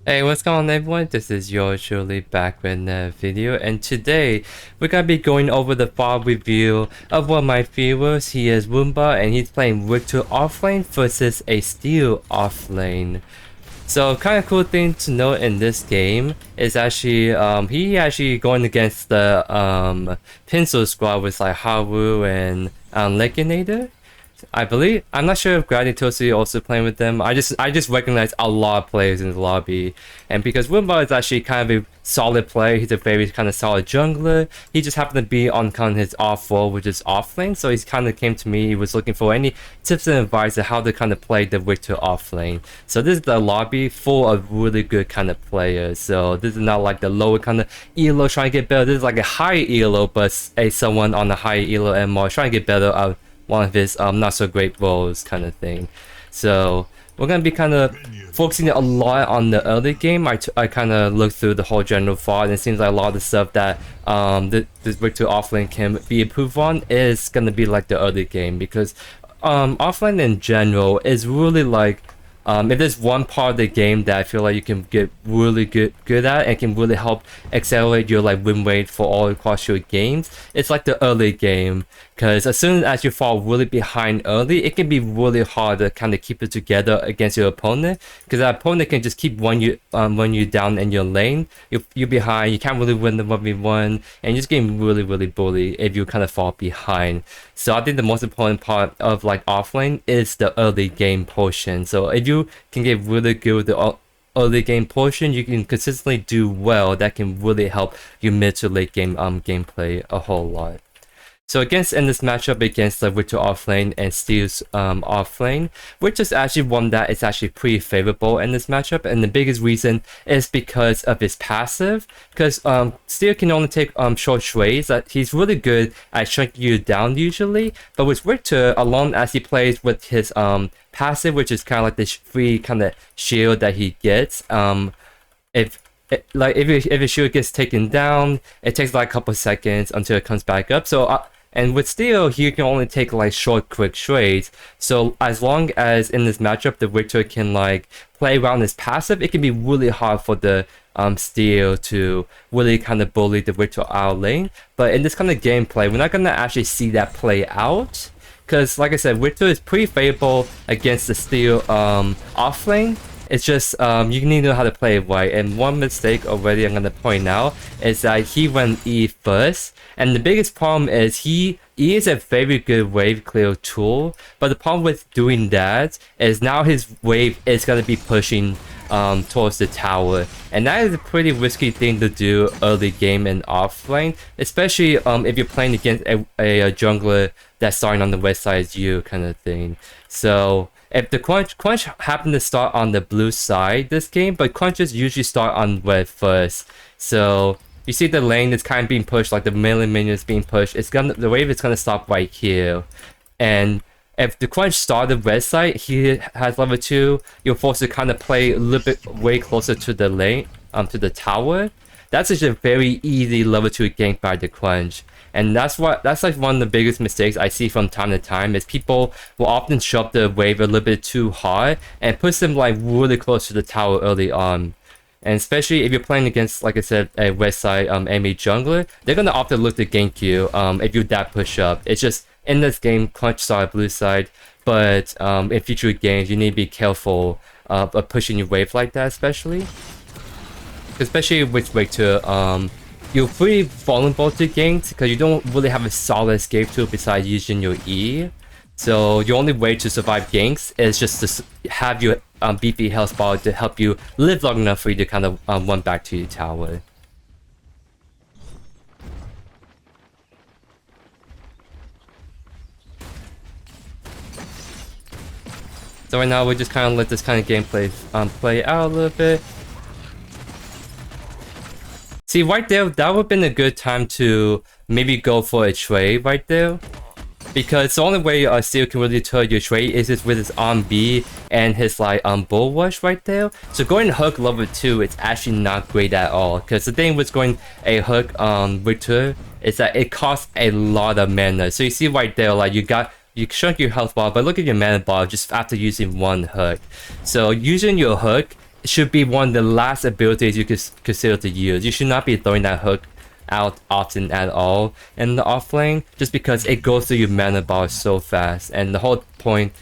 Hey, what's going on everyone? This is JoeYoursTruly back with a video, and today we're gonna be going over the VOD review of one of my viewers. He is Woomba and he's playing RIKTOR offlane versus a Steel offlane. So kind of cool thing to note in this game is actually he actually going against the Pencil Squad with like Haru and Legionator. I believe I'm not sure if Tosi also playing with them. I just recognize a lot of players in the lobby, and because Wimba is actually kind of a solid player, he's a very kind of solid jungler. He just happened to be on kind of his off role, which is off lane. So he's kind of came to me. He was looking for any tips and advice on how to kind of play the RIKTOR off lane. So this is the lobby full of really good kind of players. So this is not like the lower kind of elo trying to get better. This is like a high elo, but someone on the high elo and more trying to get better out one of his not so great roles kind of thing. So we're gonna be kind of focusing a lot on the early game. I kind of looked through the whole general thought, and it seems like a lot of the stuff that this RIKTOR offlane can be improved on is gonna be like the early game, because offlane in general is really like if there's one part of the game that I feel like you can get really good at and can really help accelerate your like win rate for all across your games, it's like the early game. Because as soon as you fall really behind early, it can be really hard to kind of keep it together against your opponent. Because that opponent can just keep run you down in your lane. You're behind, you can't really win the 1v1, and you're just getting really bullied if you kind of fall behind. So I think the most important part of like offlane is the early game portion. So if you can get really good with the early game portion, you can consistently do well. That can really help your mid to late game gameplay a whole lot. So in this matchup against the RIKTOR offlane and Steel's offlane, which is actually one that is actually pretty favorable in this matchup, and the biggest reason is because of his passive. Because Steel can only take short trades. That he's really good at shrinking you down usually, but with RIKTOR, alone as he plays with his passive, which is kind of like this free kind of shield that he gets, if his shield gets taken down, it takes like a couple seconds until it comes back up. So and with Steel, he can only take like short, quick trades. So as long as in this matchup the RIKTOR can like play around his passive, it can be really hard for the Steel to really kind of bully the RIKTOR out lane. But in this kind of gameplay, we're not gonna actually see that play out. Because like I said, RIKTOR is pretty favorable against the Steel offlane. It's just you need to know how to play it right. And one mistake already I'm gonna point out is that he went E first, and the biggest problem is E is a very good wave clear tool, but the problem with doing that is now his wave is gonna be pushing towards the tower, and that is a pretty risky thing to do early game in offlane, especially if you're playing against a jungler that's starting on the west side as you kind of thing. So if the Crunch happened to start on the blue side this game, but Crunches usually start on red first. So you see the lane is kind of being pushed, like the melee minion is being pushed. The wave is gonna stop right here, and if the Crunch started red side, he has level 2. You're forced to kind of play a little bit way closer to the lane, to the tower. That's just a very easy level 2 gank by the Crunch. And that's like one of the biggest mistakes I see from time to time, is people will often shove the wave a little bit too hard and push them like really close to the tower early on. And especially if you're playing against, like I said, a west side enemy jungler, they're gonna often look to gank you if you that push up. It's just in this game, Crunch side, blue side, but in future games you need to be careful of pushing your wave like that, especially with RIKTOR. You're pretty vulnerable to ganks because you don't really have a solid escape tool besides using your E. So your only way to survive ganks is just to have your beefy health bar to help you live long enough for you to kind of run back to your tower. So right now we just kind of let this kind of gameplay play out a little bit. See, right there, that would have been a good time to maybe go for a trade right there. Because the only way Steel can really turn your trade is with his on B and his like bull rush right there. So going hook level 2 is actually not great at all. Because the thing with going a hook on RIKTOR is that it costs a lot of mana. So you see right there, like you shrunk your health bar, but look at your mana bar just after using one hook. So using your hook should be one of the last abilities you could consider to use. You should not be throwing that hook out often at all in the off lane, just because it goes through your mana bar so fast. And the whole point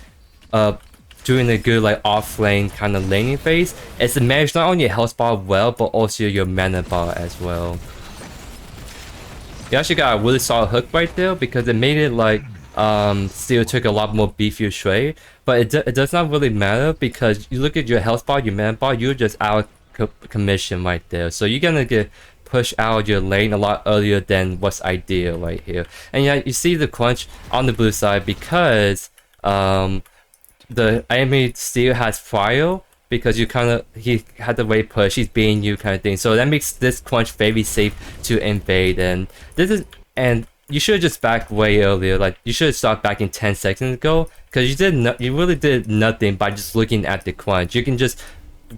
of doing a good like off lane kind of laning phase is to manage not only your health bar well, but also your mana bar as well. You actually got a really solid hook right there, because it made it like Steel took a lot more beefier trade, but it does not really matter, because you look at your health bar, your mana bar, you're just out commission right there. So you're gonna get pushed out of your lane a lot earlier than what's ideal right here. And yeah, you see the crunch on the blue side, because the enemy Steel has fire, because he had the way push, he's beating you kind of thing. So that makes this crunch very safe to invade. And you should have just backed way earlier. Like, you should have stopped backing 10 seconds ago, because you really did nothing by just looking at the crunch. You can just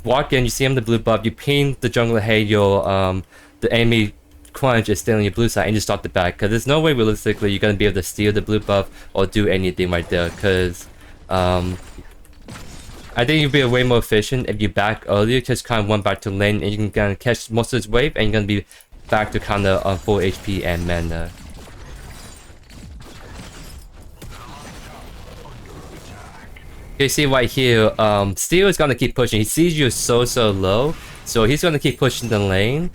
walk in, you see him the blue buff, you ping the jungler, hey, the enemy crunch is still on your blue side, and just stop the back, because there's no way realistically you're gonna be able to steal the blue buff or do anything right there. Because I think you'll be way more efficient if you back earlier, just kind of went back to lane, and you can kind of catch most of this wave, and you're gonna be back to kind of full HP and mana. You see right here, Steel is gonna keep pushing. He sees you so low, so he's gonna keep pushing the lane.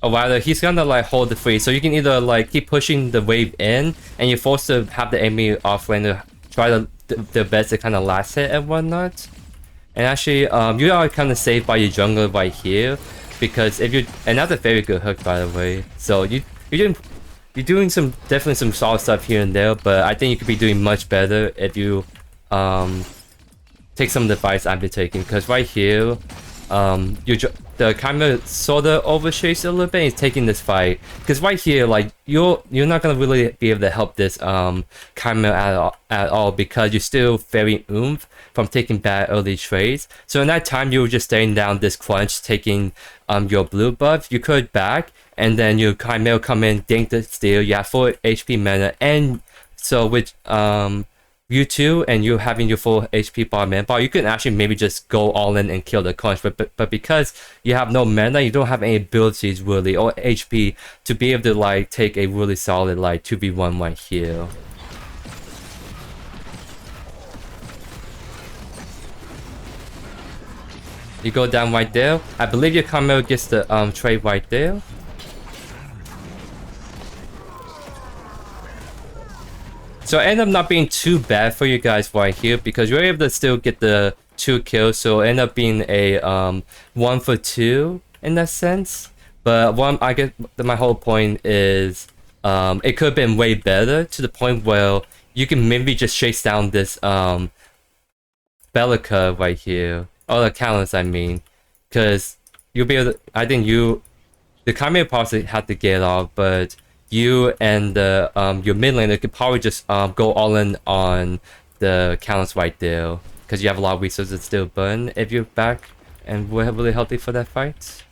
Or rather, he's gonna like hold the free, so you can either like keep pushing the wave in, and you're forced to have the enemy off lane to try their best to kind of last hit and whatnot. And actually, you are kind of saved by your jungler right here, because if you, and that's a very good hook by the way. So you're doing definitely some solid stuff here and there, but I think you could be doing much better if you take some of the advice I've been taking. Because right here, the Chimera sorta overshades a little bit, and he's taking this fight. Because right here, like, you're not gonna really be able to help this Chimera at all, because you're still very oomph from taking bad early trades. So in that time, you were just staring down this crunch, taking your blue buff. You could back, and then your Chimera come in, dink the steal. You have full HP mana, and so with you two and you having your full HP bar mana bar, you can actually maybe just go all in and kill the crunch. But because you have no mana, you don't have any abilities really or HP to be able to like take a really solid like 2v1 right here. You go down right there. I believe your Chimera gets the trade right there. So it ended up not being too bad for you guys right here, because you're able to still get the 2 kills. So it ended up being a 1 for 2 in that sense. But I guess my whole point is it could have been way better, to the point where you can maybe just chase down this Bellica right here. Oh, the Callus, I mean. Because you'll be able to, I think the Chimera possibly had to get off, but you and your mid laner could probably just go all in on the Callus right there, because you have a lot of resources still burn if you're back and we're really healthy for that fight.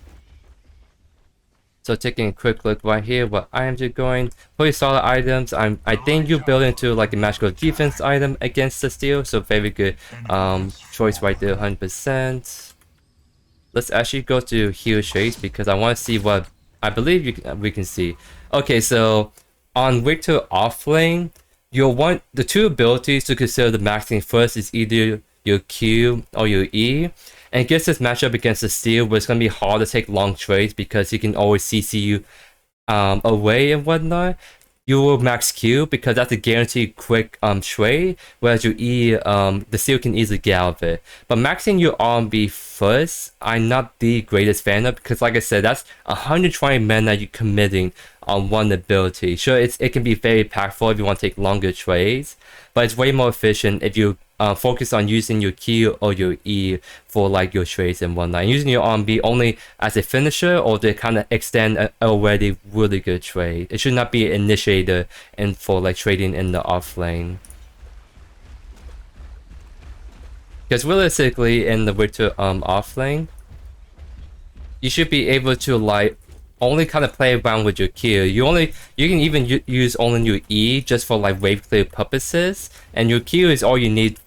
So taking a quick look right here, what items you're going, pretty solid items. I think you build into like a magical defense item against the steel, so very good choice right there, 100%. Let's actually go to heal shades, because I want to see what I believe we can see. Okay, so on RIKTOR offlane, the 2 abilities to consider the maxing first is either your Q or your E. And it gets this matchup against the Steel, where it's going to be hard to take long trades, because he can always CC you away and whatnot. You will max Q, because that's a guaranteed quick trade, whereas your E, the Steel can easily get out of it. But maxing your R&B first, I'm not the greatest fan of, because like I said, that's 120 mana you're committing on one ability. Sure, it can be very impactful if you want to take longer trades, but it's way more efficient if you focus on using your Q or your E for like your trades and whatnot, and using your R&B only as a finisher or to kind of extend an already really good trade. It should not be an initiator and for like trading in the off lane. Because realistically in the RIKTOR off lane, you should be able to like only kind of play around with your Q. You can even use only your E just for like wave clear purposes, and your Q is all you need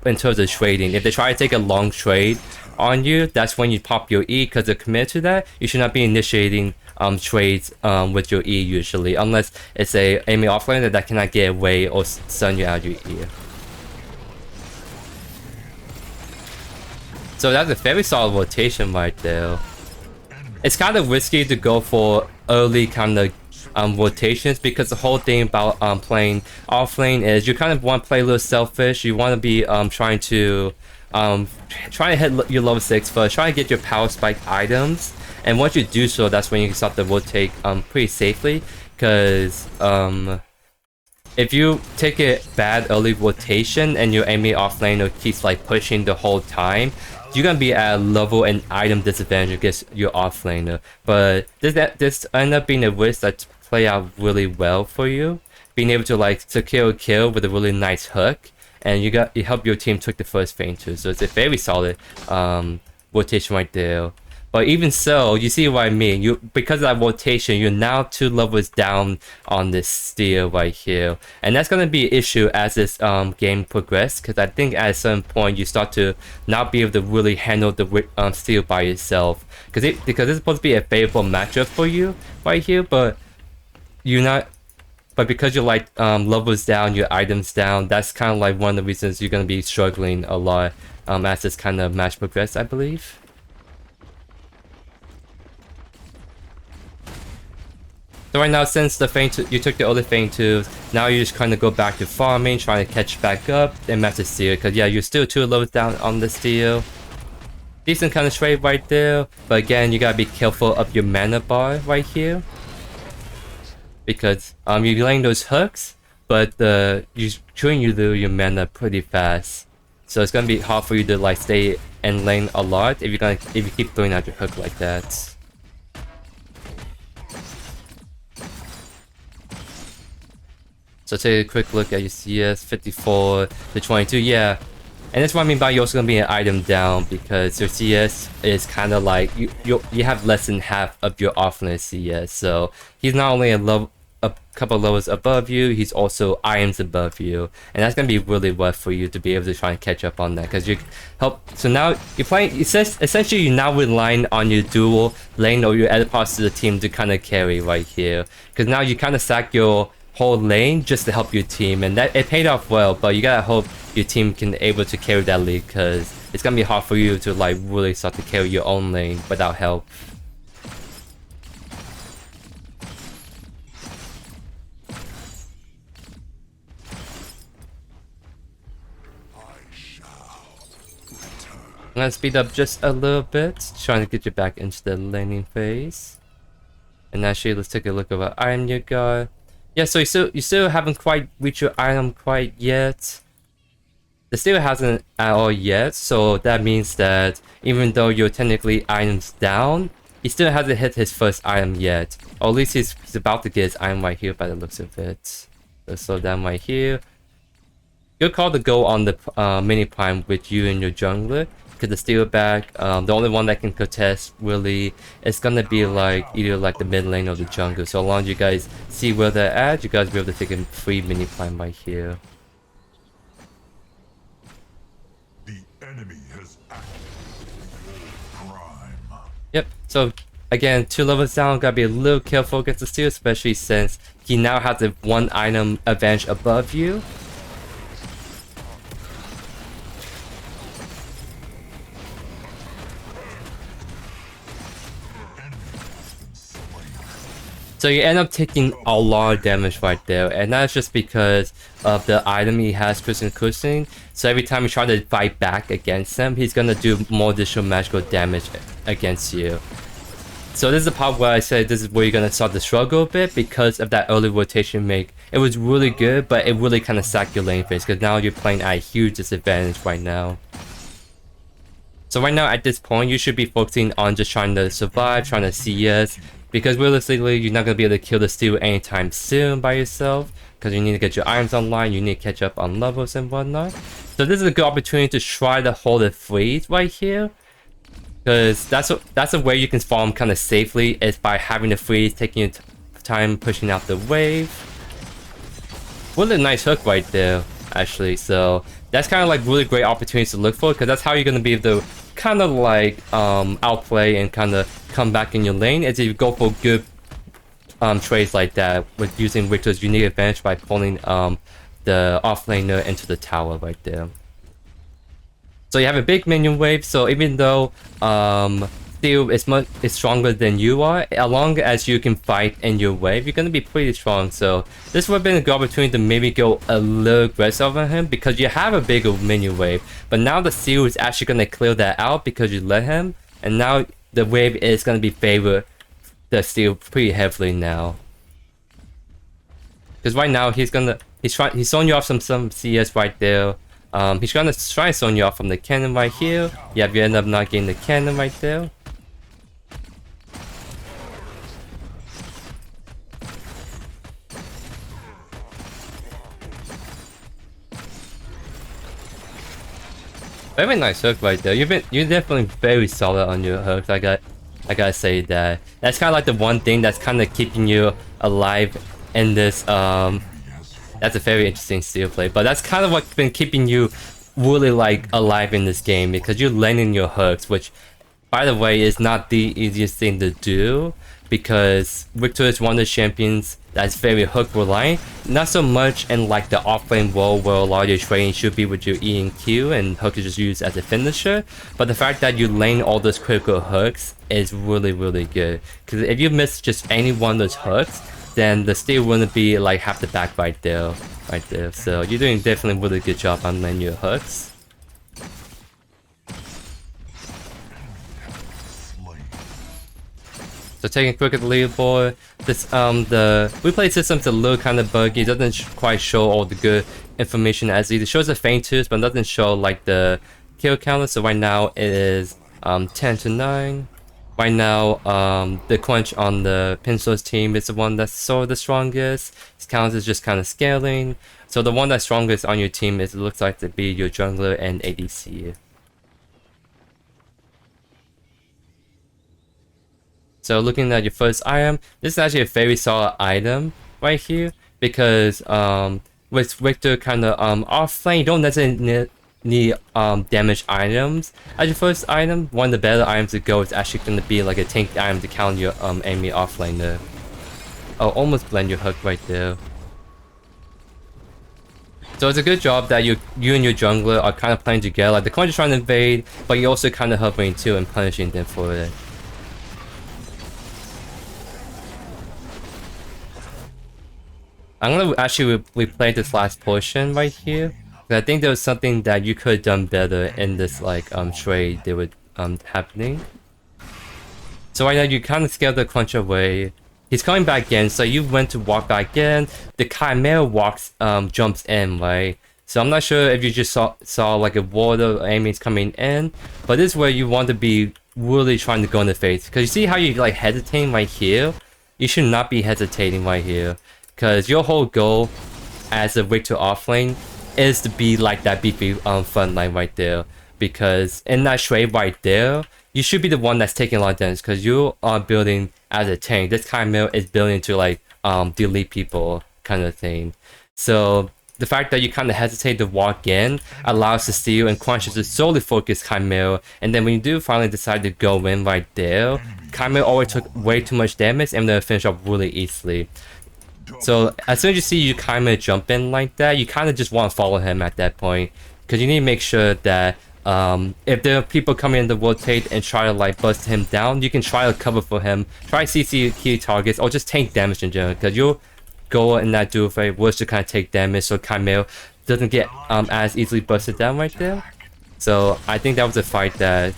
in terms of trading. If they try to take a long trade on you, that's when you pop your E, because to commit to that, you should not be initiating trades with your E usually, unless it's a enemy offlane that cannot get away or stun you out of your E. So that's a very solid rotation right there. It's kind of risky to go for early kind of rotations, because the whole thing about playing offlane is you kind of want to play a little selfish. You want to be trying to hit your level 6 first, try to get your power spike items, and once you do so, that's when you can start to rotate pretty safely, because if you take a bad early rotation and your enemy offlaner keeps like pushing the whole time, you're gonna be at a level and item disadvantage against your offlaner. But this end up being a risk that play out really well for you, being able to like secure a kill with a really nice hook, and you help your team took the first feint too. So it's a very solid rotation right there. But even so, you see what I mean. Because of that rotation, you're now 2 levels down on this steal right here, and that's gonna be an issue as this game progresses. Because I think at a certain point you start to not be able to really handle the steal by yourself. Because it's supposed to be a favorable matchup for you right here, but you're not. But because you're like levels down, your items down, that's kind of like one of the reasons you're gonna be struggling a lot as this kind of match progresses, I believe. So right now, since the feint you took the other feint too, now you just kind of go back to farming, trying to catch back up and match the steal. Because yeah, you're still 2 levels down on the steal. Decent kind of trade right there, but again, you gotta be careful of your mana bar right here, because you're laying those hooks, but you're chewing you through your mana pretty fast. So it's gonna be hard for you to like stay in lane a lot if you keep throwing out your hook like that. So take a quick look at your CS, 54 to 22, yeah. And that's what I mean by you're also gonna be an item down, because your CS is kind of like you have less than half of your offlane CS. So he's not only a couple levels above you, he's also items above you, and that's gonna be really rough for you to be able to try and catch up on that. Because you help. So now you're playing. It says essentially you're now relying on your dual lane or your other parts of the team to kind of carry right here. Because now you kind of sack your whole lane just to help your team, and that it paid off well. But you gotta hope your team can able to carry that lead, because it's gonna be hard for you to like really start to carry your own lane without help. I'm gonna speed up just a little bit, trying to get you back into the laning phase. And actually, let's take a look at what item you got. Yeah, so you still haven't quite reached your item quite yet. The steal hasn't at all yet, so that means that even though you're technically items down, he still hasn't hit his first item yet. Or at least he's about to get his item right here by the looks of it. Let's slow down right here. Good call to go on the mini prime with you and your jungler, because the steal back, the only one that can contest really is gonna be like either like the mid lane or the jungle. So as long as you guys see where they're at, you guys will be able to take a free mini prime right here. The enemy has prime. Yep, so again, 2 levels down, gotta be a little careful against the steal, especially since he now has a 1 item advantage above you. So you end up taking a lot of damage right there, and that's just because of the item he has, cushioning. So every time you try to fight back against him, he's gonna do more additional magical damage against you. So this is the part where I say this is where you're gonna start to struggle a bit, because of that early rotation make. It was really good, but it really kind of sacked your lane phase, because now you're playing at a huge disadvantage right now. So right now at this point, you should be focusing on just trying to survive, trying to CS. Because realistically, you're not going to be able to kill the steal anytime soon by yourself, because you need to get your items online, you need to catch up on levels and whatnot. So this is a good opportunity to try to hold a freeze right here. Because that's a way you can farm kind of safely, is by having the freeze, taking your time pushing out the wave. What a nice hook right there, actually. So that's kind of like really great opportunities to look for, because that's how you're going to be able to kind of like outplay and kind of come back in your lane, is if you go for good trades like that with using Riktor's unique advantage by pulling the offlaner into the tower right there. So you have a big minion wave, so even though Steel is stronger than you are, as long as you can fight in your wave, you're gonna be pretty strong. So this would have been a good opportunity to maybe go a little aggressive on him, because you have a bigger minion wave. But now the Steel is actually gonna clear that out because you let him, and now the wave is gonna be favored the Steel pretty heavily now. Because right now he's throwing you off some CS right there. He's gonna try and zone you off from the cannon right here. Yeah, you end up not getting the cannon right there. Very nice hook right there. You're definitely very solid on your hooks. I gotta say that. That's kind of like the one thing that's kind of keeping you alive in this That's a very interesting Steel play, but that's kind of what's been keeping you really like alive in this game, because you're landing your hooks, which, by the way, is not the easiest thing to do, because Riktor is one of the champions that's very hook reliant. Not so much in like the offlane world where a lot of your trading should be with your E and Q, and hook is just used as a finisher. But the fact that you lane all those critical hooks is really good, because if you miss just any one of those hooks, then the Steel wouldn't be like half the back right there. So you're doing definitely really good job on landing your hooks. So taking a quick at the leaderboard, this the replay system's a little kind of buggy. It doesn't quite show all the good information as it shows the feint twos, but doesn't show like the kill counter. So right now it is 10-9. Right now, the quench on the Pinso's team is the one that's sort of the strongest. His count is just kind of scaling. So the one that's strongest on your team is, it looks like, to be your jungler and ADC. So looking at your first item, this is actually a very solid item right here, because with Riktor kind of offlane, you don't necessarily need damage items as your first item. One of the better items to go is actually going to be like a tank item to counter your enemy offlaner. Oh, almost blend your hook right there. So it's a good job that you and your jungler are kind of playing together. Like the Conjure trying to invade, but you're also kind of hovering too and punishing them for it. I'm gonna actually replay this last portion right here. I think there was something that you could have done better in this like trade that was happening. So right now you kind of scared the crunch away. He's coming back in, so you went to walk back in. The Chimera jumps in, right? So I'm not sure if you just saw like a wall of enemies coming in, but this is where you want to be really trying to go in the face. Because you see how you like hesitating right here? You should not be hesitating right here, because your whole goal as a Riktor offlane is to be like that beefy front line right there. Because in that trade right there, you should be the one that's taking a lot of damage, because you are building as a tank. This Chimera is building to like delete people kind of thing. So the fact that you kind of hesitate to walk in allows the Steel and Crunch to solely focus Chimera, and then when you do finally decide to go in right there, Chimera already took way too much damage and then finish up really easily. So as soon as you see your Chimera jump in like that, you kind of just want to follow him at that point, because you need to make sure that if there are people coming in to rotate and try to like bust him down, you can try to cover for him, try CC key targets, or just take damage in general, because your goal in that duel fight was to kind of take damage so Chimera doesn't get as easily busted down right there. So I think that was a fight that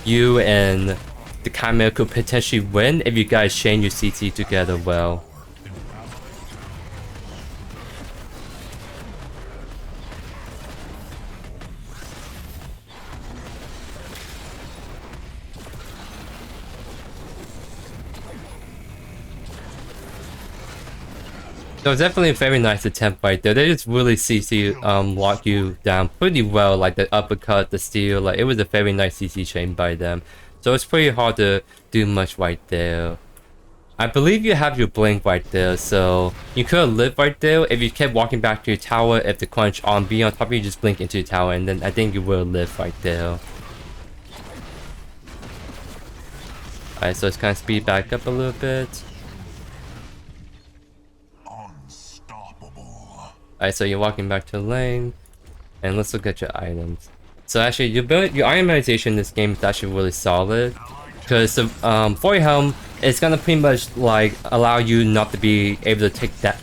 you and the Chimera could potentially win if you guys chain your CC together well. So it's definitely a very nice attempt right there. They just really CC lock you down pretty well, like the uppercut, the steal, like it was a very nice CC chain by them. So it's pretty hard to do much right there. I believe you have your blink right there, so you could have lived right there if you kept walking back to your tower. If the crunch on B on top of you, just blink into your tower, and then I think you will live right there. Alright, so let's kind of speed back up a little bit. Alright, so you're walking back to the lane, and let's look at your items. So actually, your itemization in this game is actually really solid, because the for your helm, it's gonna pretty much like allow you not to be able to take that,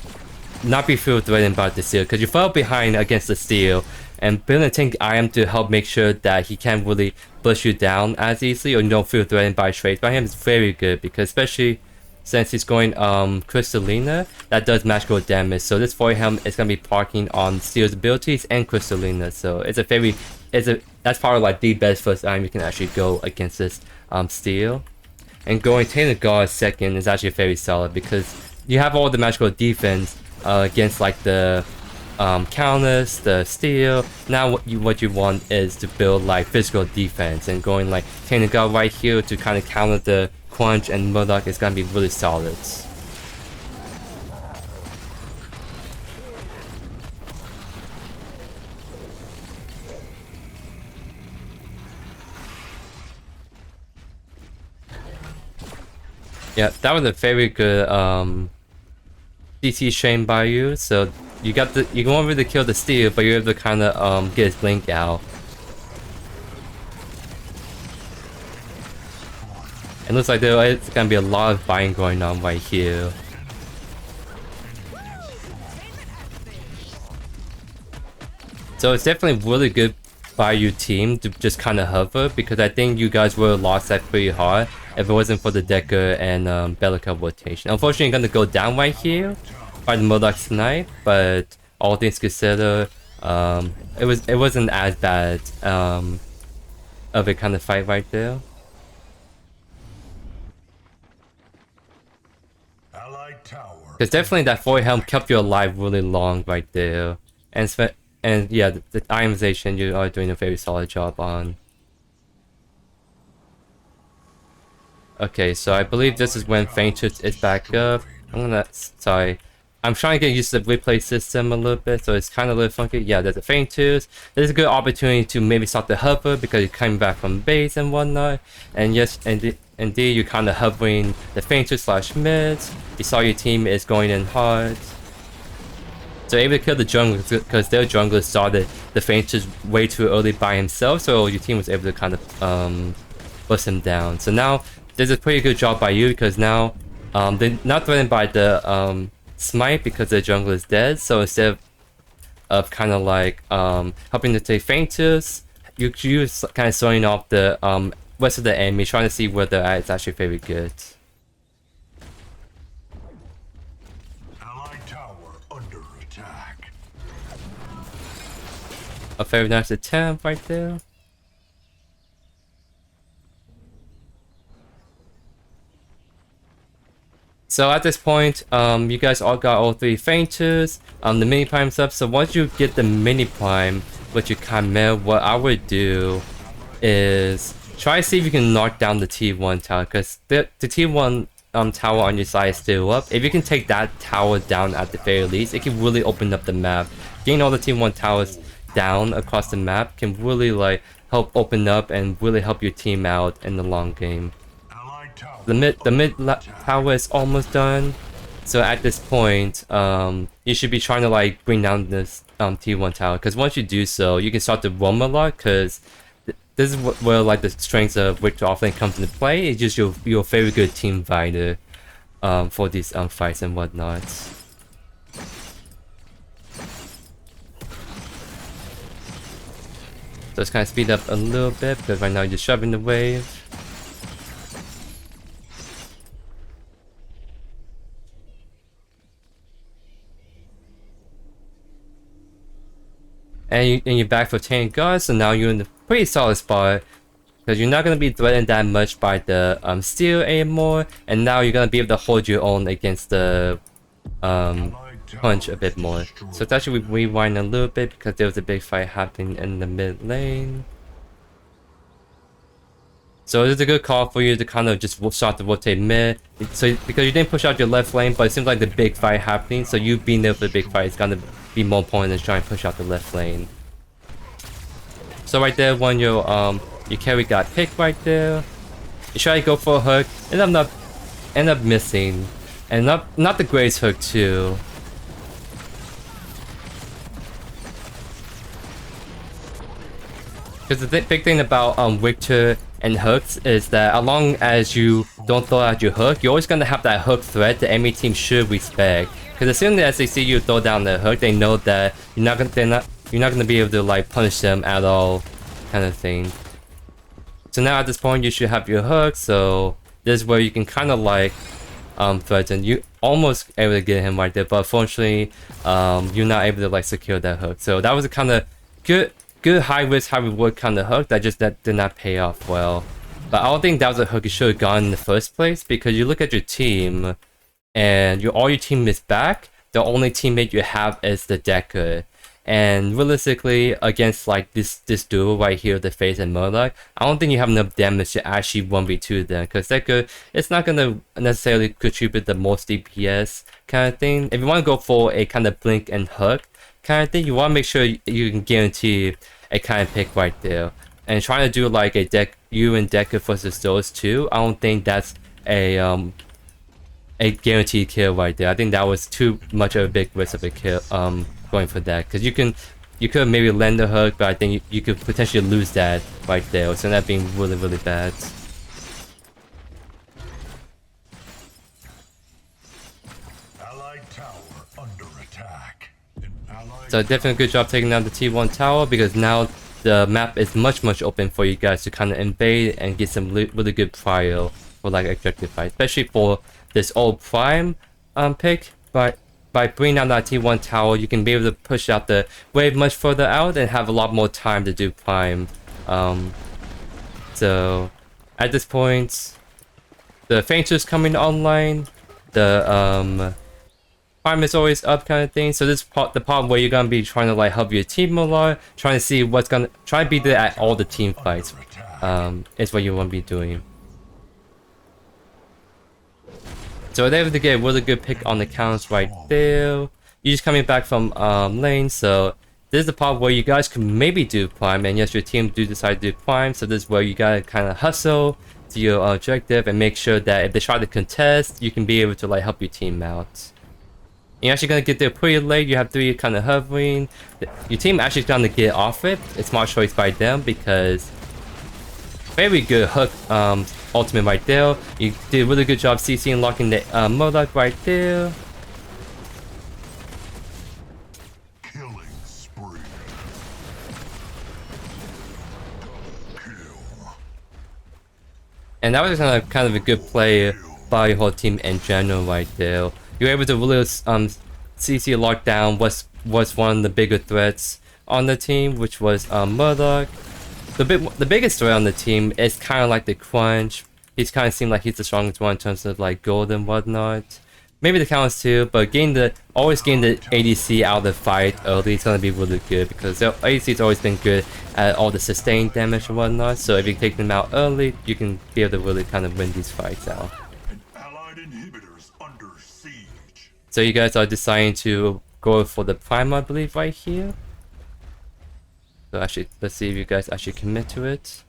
not be feel threatened by the steal, because you fell behind against the steal, and building a tank item to help make sure that he can't really push you down as easily, or you don't feel threatened by trades by him is very good, because especially since he's going Crystalina, that does magical damage. So this Void Helm is gonna be parking on Steel's abilities and Crystalina. So it's a very, that's probably like the best first item you can actually go against this Steel. And going Tainted Guard second is actually very solid, because you have all the magical defense against like the counters, the Steel. Now what you want is to build like physical defense, and going like Tainted Guard right here to kind of counter the Crunch and Murdoch is gonna be really solid. Yeah, that was a very good CC chain by you. So you won't really kill the Steel, but you're able to kind of get his blink out. It looks like there is gonna be a lot of buying going on right here. So it's definitely really good by your team to just kind of hover, because I think you guys would have lost that pretty hard if it wasn't for the Decker and Bellica rotation. Unfortunately, you're gonna go down right here by the Murdoch snipe, but all things considered, it wasn't as bad of a kind of fight right there. Because definitely that Void Helm kept you alive really long right there. And yeah, the itemization you are doing a very solid job on. Okay, so I believe this is when Fainted is back up. Sorry. I'm trying to get used to the replay system a little bit, so it's kind of a little funky. Yeah, there's a Fainted. There's a good opportunity to maybe start the hover because you're coming back from base and whatnot. And yes, indeed, you're kind of hovering the Fainted / mid. You saw your team is going in hard. So able to kill the jungle because their jungler started the Fainted way too early by himself, so your team was able to kind of bust him down. So now there's a pretty good job by you, because now they're not threatened by the smite because the jungler is dead. So instead of kind of like helping to take Fainters, you kind of throwing off the rest of the enemy, trying to see where they're at. It's actually very good. Allied tower under attack. A very nice attempt right there. So at this point, you guys all got all 3 Fainters, the mini prime's up. So once you get the mini prime with your Chimera, what I would do is try to see if you can knock down the T1 tower, because the T1 tower on your side is still up. If you can take that tower down at the very least, it can really open up the map. Getting all the T1 towers down across the map can really like help open up and really help your team out in the long game. The mid tower is almost done, so at this point, you should be trying to like bring down this T1 tower, because once you do so, you can start to roam a lot, because this is where like the strengths of RIKTOR OFFLANE comes into play. It's just you're a very good team fighter for these fights and whatnot. So let's kind of speed up a little bit, because right now you're just shoving the wave. And you're back for Tainted Guard, so now you're in a pretty solid spot, because you're not going to be threatened that much by the Steel anymore, and now you're going to be able to hold your own against the punch a bit more. So it's actually rewind a little bit because there was a big fight happening in the mid lane. So it's a good call for you to kind of just start to rotate mid. So because you didn't push out your left lane, but it seems like the big fight happening. So you being there for the big fight is gonna be more important than trying to push out the left lane. So right there, when your carry got picked right there, you try to go for a hook, end up missing, and not the greatest hook too. Because the big thing about RIKTOR and hooks is that as long as you don't throw out your hook, you're always gonna have that hook threat that enemy team should respect. Because as soon as they see you throw down the hook, they know that you're not gonna be able to like punish them at all, kind of thing. So now at this point you should have your hook. So this is where you can kind of like threaten. You almost able to get him right there, but unfortunately you're not able to like secure that hook. So that was a kind of good high risk high reward kind of hook that did not pay off well. But I don't think that was a hook you should have gone in the first place, because you look at your team and all your team is back. The only teammate you have is the Decker. And realistically, against like this duo right here, the Face and Murdoch, I don't think you have enough damage to actually 1v2 them, because Decker, it's not gonna necessarily contribute the most DPS kind of thing. If you want to go for a kind of blink and hook kind of thing, you want to make sure you can guarantee a kind of pick right there. And trying to do like a you and Decker versus those two, I don't think that's a guaranteed kill right there. I think that was too much of a big risk of a kill going for that, because you could maybe land the hook, but I think you could potentially lose that right there, so that being really bad. Allied tower under attack. So definitely good job taking down the T1 tower, because now the map is much open for you guys to kind of invade and get some really good prio for like objective fight, especially for this old prime pick. But by bringing down that T1 tower, you can be able to push out the wave much further out and have a lot more time to do prime. So at this point, the Fainter's coming online, the prime is always up kind of thing. So this the part where you're gonna be trying to like help your team a lot, trying to see what's gonna try to be there at all the team fights, is what you want to be doing. So they're able to get a really good pick on the counts right there. You're just coming back from lane, so this is the part where you guys can maybe do prime, and yes, your team do decide to do prime. So this is where you gotta kind of hustle to your objective and make sure that if they try to contest, you can be able to like help your team out. You're actually gonna get there pretty late. You have 3 kind of hovering. Your team actually is gonna get off it. It's smart choice by them, because very good hook ultimate right there. You did a really good job CC and locking the Murdoch right there. Killing spree. Kill. And that was kind of a good play by your whole team in general right there. You were able to really CC lock down was one of the bigger threats on the team, which was Murdoch. The biggest threat on the team is kind of like the Crunch. He's kind of seemed like he's the strongest one in terms of like gold and whatnot. Maybe the counts too, but always getting the ADC out of the fight early is gonna be really good, because the ADC's always been good at all the sustained damage and whatnot. So if you take them out early, you can be able to really kind of win these fights out. Allied inhibitors under siege. So you guys are deciding to go for the prime, I believe, right here. So actually, let's see if you guys actually commit to it.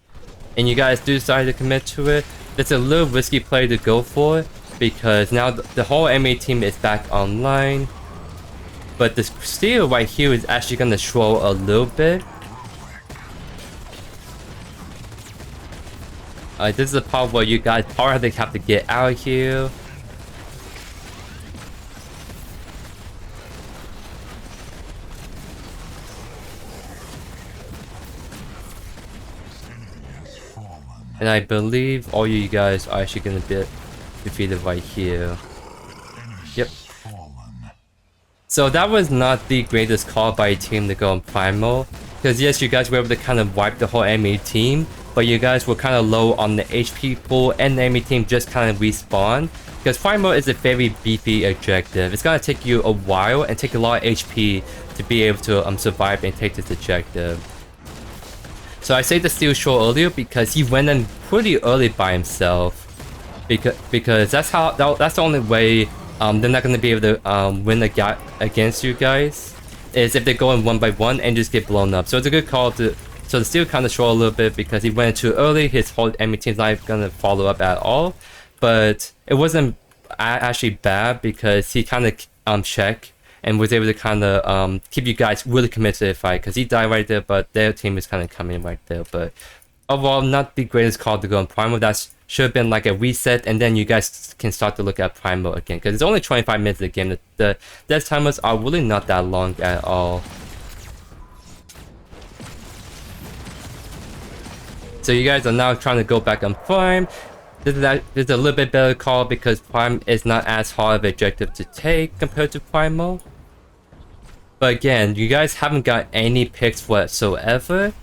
And you guys do decide to commit to it. It's a little risky play to go for, because now the whole MA team is back online. But the steal right here is actually going to slow a little bit. This is the part where you guys probably have to get out here. And I believe all you guys are actually going to be defeated right here. Yep. So that was not the greatest call by a team to go on Primal. Because yes, you guys were able to kind of wipe the whole enemy team. but you guys were kind of low on the HP pool, and the enemy team just kind of respawn. Because Primal is a very beefy objective. It's gonna take you a while and take a lot of HP to be able to survive and take this objective. So I say the steal short earlier because he went in pretty early by himself. Because that's the only way they're not gonna be able to win against you guys, is if they go in one by one and just get blown up. So it's a good call to. So the steal kind of short a little bit because he went too early. His whole enemy team's not gonna follow up at all. But it wasn't actually bad because he kind of checked and was able to kind of keep you guys really committed to the fight, because he died right there, but their team is kind of coming right there. But overall, not the greatest call to go on Primal. That should have been like a reset, and then you guys can start to look at Primal again, because it's only 25 minutes of the game. The death timers are really not that long at all. So you guys are now trying to go back on Prime. This is a little bit better call because Prime is not as hard of an objective to take compared to Primal. But again, you guys haven't got any picks whatsoever.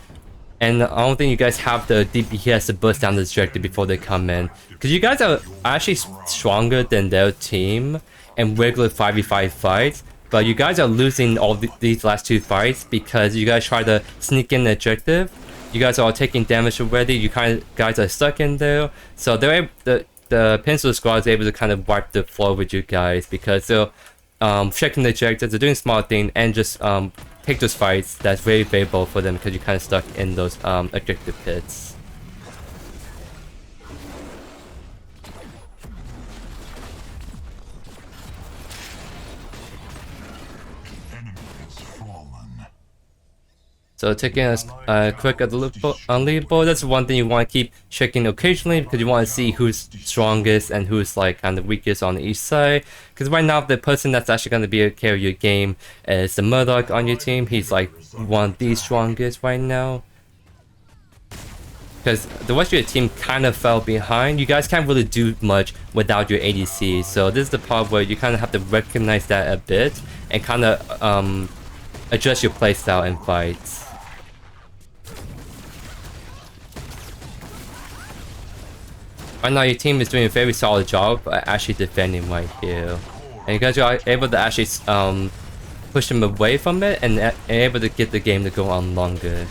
And I don't think you guys have the DPS to burst down the objective before they come in. Because you guys are actually stronger than their team in regular 5v5 fights. But you guys are losing all these last two fights because you guys try to sneak in the objective. You guys are all taking damage already. You guys are stuck in there. So they're the Pencil Squad is able to kind of wipe the floor with you guys because they're checking the objectives, they're doing smart things, and just take those fights. That's very favorable for them because you're kind of stuck in those objective pits. So taking a quick at the leaderboard, that's one thing you want to keep checking occasionally because you want to see who's strongest and who's like kind of weakest on each side. Because right now the person that's actually going to be able to carry your game is the Murdoch on your team. He's like one of the strongest right now. Because the rest of your team kind of fell behind. You guys can't really do much without your ADC. So this is the part where you kind of have to recognize that a bit and kind of adjust your playstyle in fights. Right now your team is doing a very solid job actually defending right here. And you guys are able to actually push them away from it and able to get the game to go on longer.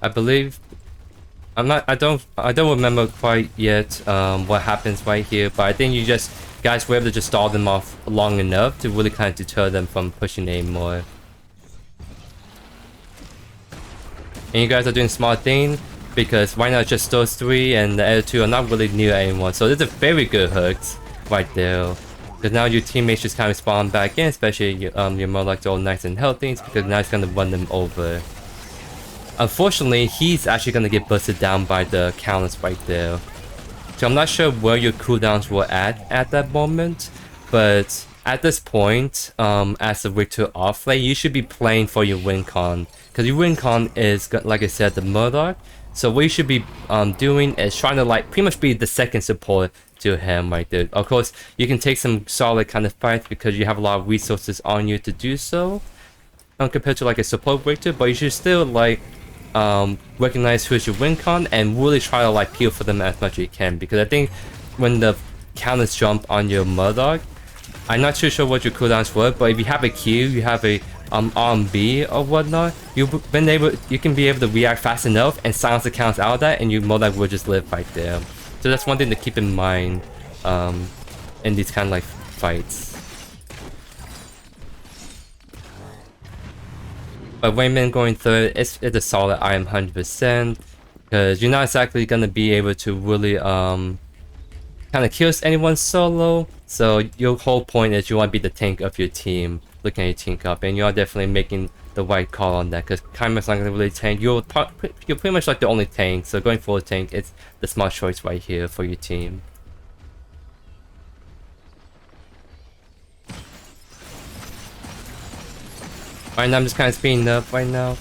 I believe I don't remember quite yet what happens right here, but I think you guys were able to just stall them off long enough to really kind of deter them from pushing anymore. And you guys are doing smart thing because right now it's just those three and the other two are not really near anyone. So this is a very good hooks right there. Because now your teammates just kind of spawn back in, especially your Murlocs all nice and healthy, because now it's gonna run them over. Unfortunately, he's actually going to get busted down by the counters right there. So I'm not sure where your cooldowns were at that moment. But at this point, as the RIKTOR offlane, you should be playing for your win con. Because your win con is, like I said, the Murdoch. So what you should be doing is trying to like pretty much be the second support to him right there. Of course, you can take some solid kind of fights because you have a lot of resources on you to do so. Compared to like a support RIKTOR, but you should still like recognize who's your win con and really try to like peel for them as much as you can, because I think when the counters jump on your Murdoch, I'm not too sure what your cooldowns were, but if you have a Q, you have a RMB or whatnot, you can be able to react fast enough and silence the counters out of that, and your Murdoch will just live right there. So that's one thing to keep in mind in these kind of like fights. But Raiment going third, it's a solid item 100%, because you're not exactly gonna be able to really kind of kill anyone solo. So your whole point is you want to be the tank of your team, looking at your team up, and you are definitely making the right call on that. Because Kaima's not gonna really tank. You're pretty much like the only tank. So going for a tank, it's the smart choice right here for your team. Right now I'm just kind of speeding up right now.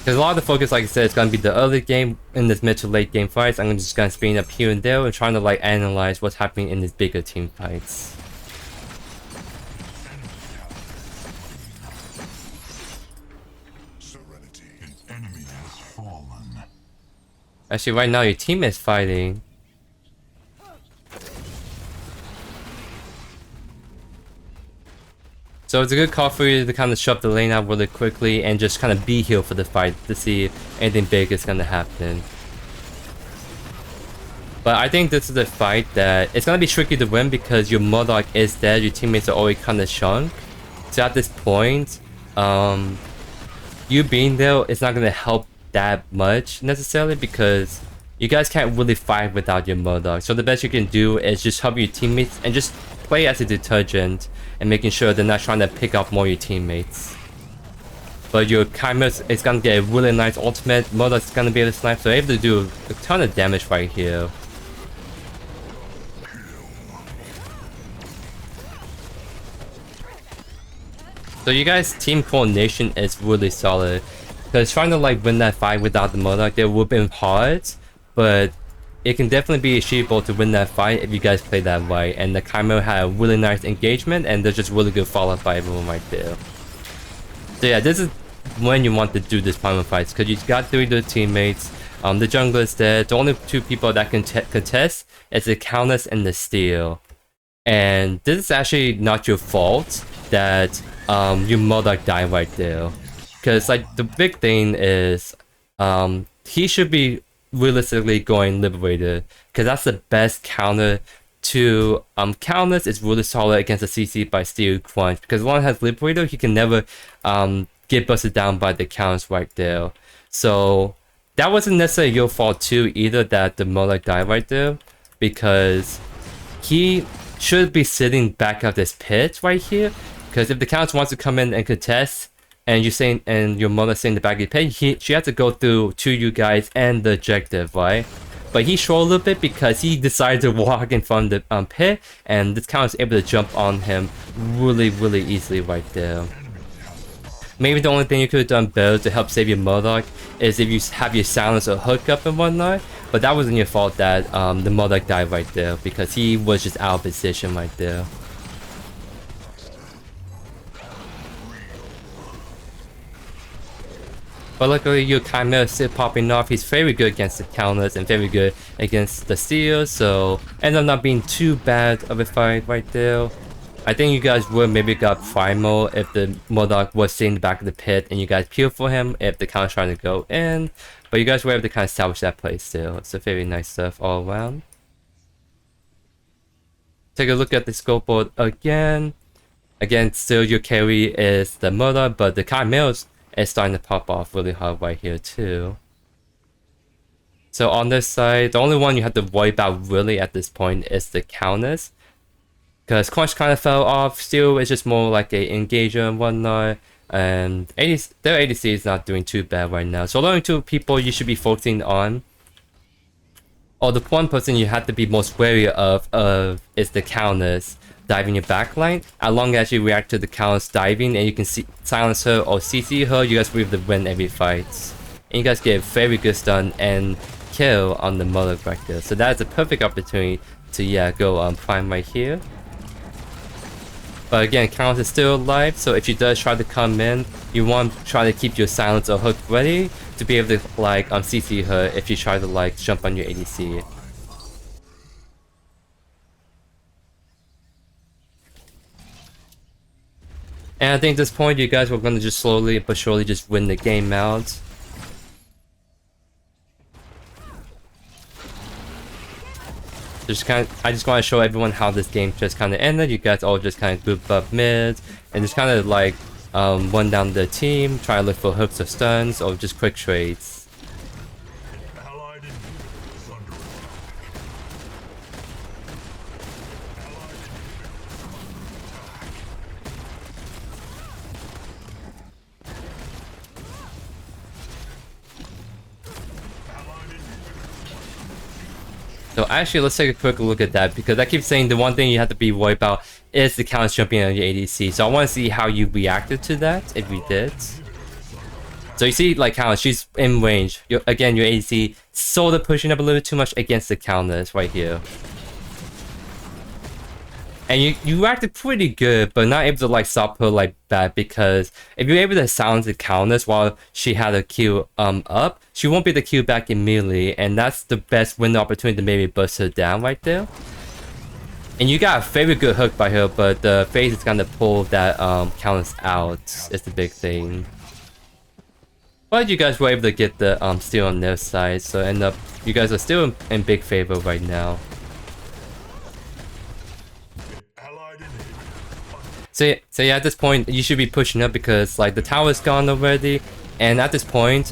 Because a lot of the focus, like I said, is going to be the early game in this mid to late game fights. I'm just going to spin up here and there and trying to like analyze what's happening in these bigger team fights. Serenity. An enemy has fallen. Actually, right now your team is fighting. So it's a good call for you to kind of shove the lane out really quickly and just kind of be here for the fight to see if anything big is going to happen. But I think this is a fight that it's going to be tricky to win because your Murdoch is dead, your teammates are already kind of shrunk. So at this point, you being there is not going to help that much necessarily because you guys can't really fight without your Murdoch. So the best you can do is just help your teammates and just play as a detergent and making sure they're not trying to pick up more of your teammates. But your Chimera is gonna get a really nice ultimate. Murdoch's gonna be able to snipe, so they're able to do a ton of damage right here. So you guys' team coordination is really solid. Because trying to like win that fight without the Murdoch, it would have been hard, but it can definitely be achievable to win that fight if you guys play that right. And the Chimera had a really nice engagement and they're just really good follow-up by everyone right there. So yeah, this is when you want to do this primal fights because you got 3 good teammates. The jungler is dead. The only 2 people that can contest is the Countess and the Steel. And this is actually not your fault that your Murdoch died right there. Because like the big thing is he should be realistically going Liberator because that's the best counter to Countess is really solid against a CC by Steel Crunch because one has Liberator, he can never get busted down by the Countess right there. So that wasn't necessarily your fault too either that the Murdoch died right there because he should be sitting back of this pit right here because if the Countess wants to come in and contest and you're saying, and your mother saying the back of the pit, she had to go through to you guys and the objective, right? But he showed a little bit because he decided to walk in front of the pit, and this count was able to jump on him really easily right there. Maybe the only thing you could have done better to help save your Murdoch is if you have your silencer hook up and whatnot, but that wasn't your fault that the Murdoch died right there because he was just out of position right there. But luckily your Chimera is still popping off. He's very good against the counters and very good against the Steel, so ended up not being too bad of a fight right there. I think you guys would maybe got primal if the Murdoch was sitting in the back of the pit and you guys peeled for him if the counter's trying to go in. But you guys were able to kind of salvage that play still. It's a very nice stuff all around. Take a look at the scoreboard again. Again, still your carry is the Murdoch, but the Chimera is starting to pop off really hard right here too. So on this side, the only one you have to worry about really at this point is the Countess. Because Crunch kind of fell off, Steel is just more like a engager and whatnot. And their ADC is not doing too bad right now. So the only 2 people you should be focusing on, or the one person you have to be most wary of is the Countess diving your backline. As long as you react to the Countess diving and you can silence her or CC her, you guys will be able to win every fight. And you guys get a very good stun and kill on the Murdoch right there. So that is a perfect opportunity to go prime right here. But again, Countess is still alive, so if she does try to come in, you want to try to keep your silence or hook ready to be able to like CC her if you try to like jump on your ADC. And I think at this point you guys were going to just slowly but surely just win the game out. I just want to show everyone how this game just kind of ended. You guys all just kind of grouped up mid and just kind of like run down the team, try to look for hooks or stuns or just quick trades. So actually, let's take a quick look at that because I keep saying the one thing you have to be worried about is the Countess jumping on your ADC. So I want to see how you reacted to that, if you did. So you see like how she's in range. Again, your AC sort of pushing up a little bit too much against the counters right here. And you acted pretty good, but not able to like stop her like that, because if you're able to silence the counters while she had a Q up, she won't be able to Q back immediately, and that's the best window opportunity to maybe bust her down right there. And you got a very good hook by her, but the phase is gonna pull that counters out is the big thing. But you guys were able to get the steal on their side, so end up you guys are still in big favor right now. So yeah, at this point you should be pushing up because like the tower's gone already, and at this point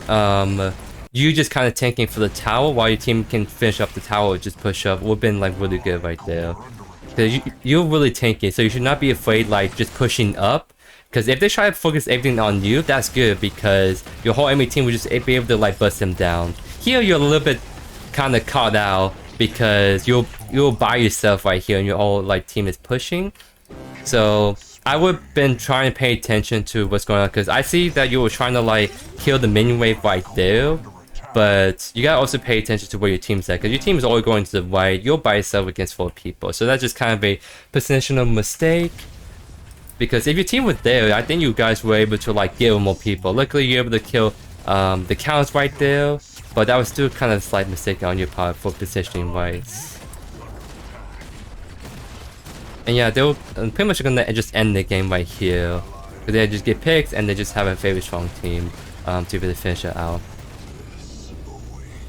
you just kind of tanking for the tower while your team can finish up the tower or just push up. Would have been like really good right there, because you're really tanking, so you should not be afraid like just pushing up, because if they try to focus everything on you, that's good, because your whole enemy team will just be able to like bust them down. Here you're a little bit kind of caught out because you're by yourself right here and your whole like team is pushing. So I would have been trying to pay attention to what's going on, because I see that you were trying to like kill the minion wave right there, but you gotta also pay attention to where your team's at, because your team is always going to the right. You're by yourself against 4 people, so that's just kind of a positional mistake. Because if your team was there, I think you guys were able to like kill more people. Luckily you're able to kill the counts right there, but that was still kind of a slight mistake on your part for positioning wise. And yeah, they were pretty much gonna just end the game right here, because they just get picked and they just have a very strong team to be able to finish it out.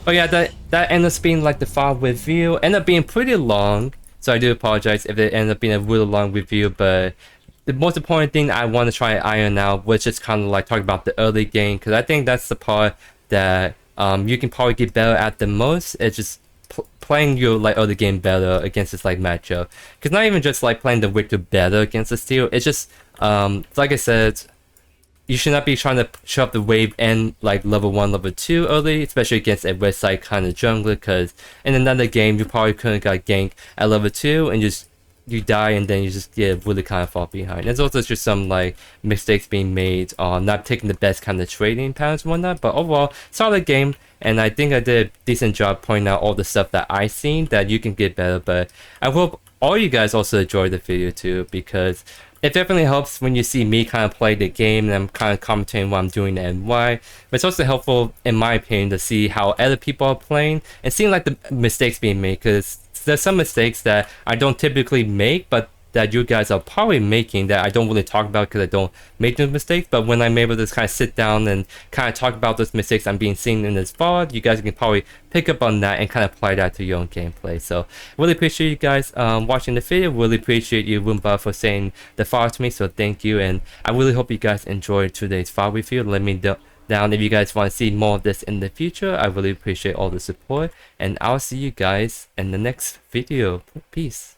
But yeah, that ended up being like the final review. Ended up being pretty long, so I do apologize if it ended up being a really long review. But the most important thing I want to try and iron out was just kind of like talk about the early game, because I think that's the part that you can probably get better at the most. It's just playing your like early game better against this like matchup, because not even just like playing the RIKTOR better against the steal, it's just like I said, you should not be trying to shove the wave in like level 1, level 2 early, especially against a red side kind of jungler, because in another game you probably couldn't got ganked at level 2 and just you die and then you just get really kind of fall behind. There's also just some like mistakes being made on not taking the best kind of trading patterns and whatnot, but overall solid game, and I think I did a decent job pointing out all the stuff that I seen that you can get better. But I hope all you guys also enjoyed the video too, because it definitely helps when you see me kind of play the game and I'm kind of commentating what I'm doing and why. But it's also helpful, in my opinion, to see how other people are playing and seeing like the mistakes being made, because there's some mistakes that I don't typically make, but that you guys are probably making that I don't really talk about because I don't make those mistakes. But when I'm able to kind of sit down and kind of talk about those mistakes I'm being seen in this VOD, you guys can probably pick up on that and kind of apply that to your own gameplay. So really appreciate you guys watching the video. Really appreciate you, Woomba, for saying the VOD to me, so thank you. And I really hope you guys enjoyed today's VOD review. Let me down if you guys want to see more of this in the future. I really appreciate all the support, and I'll see you guys in the next video. Peace.